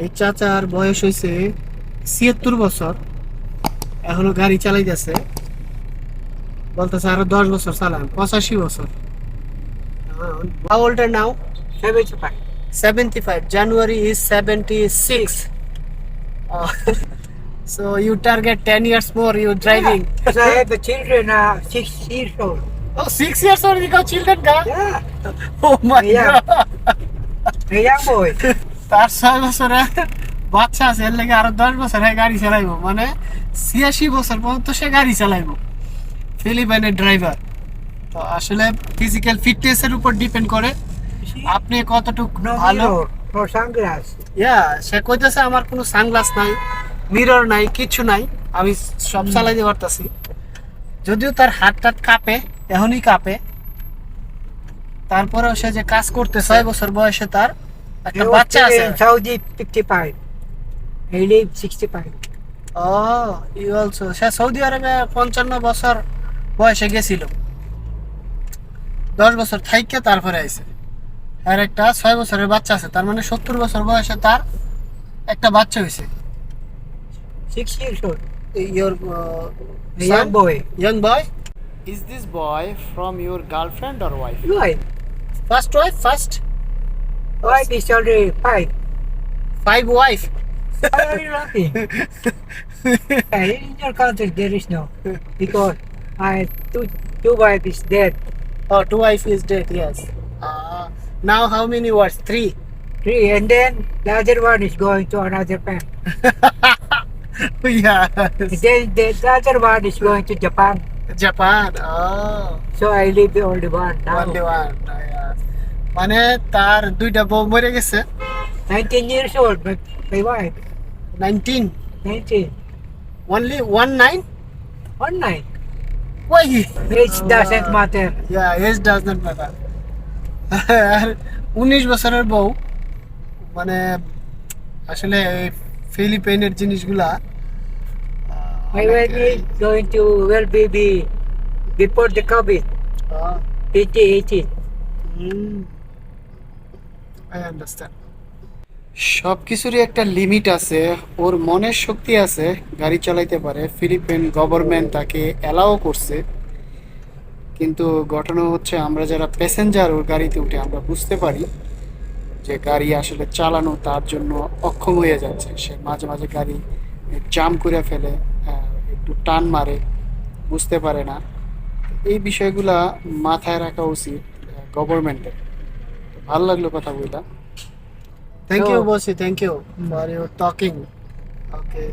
এই চাচার বয়স হয়েছে ৭৬ বছর, এখনো গাড়ি চালাইতেছে। বলতেছে আরো ১০ বছর চালান, ৮৫ বছর। How old are now? 75. 75. January is 76. Oh, so you target 10 years more, you driving. Yeah, because I have the children 6 years old. Oh, 6 years old, you got children, guy? Yeah, Oh my Yeah. god. a young boy. তার ৬ বছরের বাচ্চা আছে, এর লেগে আরো ১০ বছর গাড়ি চালাইবো, মানে ৮৬ বছর পর্যন্ত সে গাড়ি চালাইবো। ফিলিপাইনের ড্রাইভার। তো আসলে ফিজিক্যাল ফিটনেস এর উপর ডিপেন্ড করে আপনি কতটুকু No ভালো। mirror, no sunglass. সে কইতেছে আমার কোনো সানগ্লাস নাই, মিরর নাই, কিছু নাই, আমি সব চালাইতে পারতাছি। যদিও তার হাত টাত কাঁপে, এখনই কাঁপে, তারপরেও সে যে কাজ করতে ৬ বছর বয়সে তার একটা I was বাচ্চা আছে। in Saudi 55. I live 65. ও ইউ অলসো, সে সৌদি আরবে ৫৫ বছর বয়সে গেছিল, ১০ বছর থাইকে তারপরে আইছে। আর একটা ৬ বছরের বাচ্চা আছে, তার মানে ৭০ বছর বয়সে তার একটা বাচ্চা হয়েছে। 6 years old. Your A young boy. young boy? Is this boy from your girlfriend or wife? Why? First wife, first Wife is already 5. 5 wife. Why are you laughing? In your country there is no. Because my two wife is dead. Oh, 2 wife is dead. Yes. Now how many wives? 3. 3. And then the other one is going to another pen. Yeah. Then the other one is going to Japan. Japan. Oh, So I live the only one now. only one. Yeah. মানে তার 2টা বউ মরে গেছে। 19 years old, my wife. 19. 19. Only 19. 19. Why? Age doesn't matter. Yeah, age does not matter. আর 19 বছরের বউ, মানে আসলে এই ফিলিপাইনের জিনিসগুলা My wife is going to well baby before the COVID, 2018. I understand. সব কিছুরই একটা লিমিট আছে, ওর মনের শক্তি আছে, গাড়ি চালাইতে পারে, ফিলিপাইন গভর্নমেন্ট তাকে অ্যালাও করছে। কিন্তু ঘটনা হচ্ছে আমরা যারা প্যাসেঞ্জার ওর গাড়িতে উঠে আমরা বুঝতে পারি যে গাড়ি আসলে চালানো তার জন্য অক্ষম হয়ে যাচ্ছে। সে মাঝে মাঝে গাড়ি জাম করে ফেলে, একটু টান মারে, বুঝতে পারে না। এই বিষয়গুলা মাথায় রাখা উচিত গভর্নমেন্টের। ভালো লাগলো কথা বললাম। থ্যাংক ইউ বসি, thank you for your talking. Okay.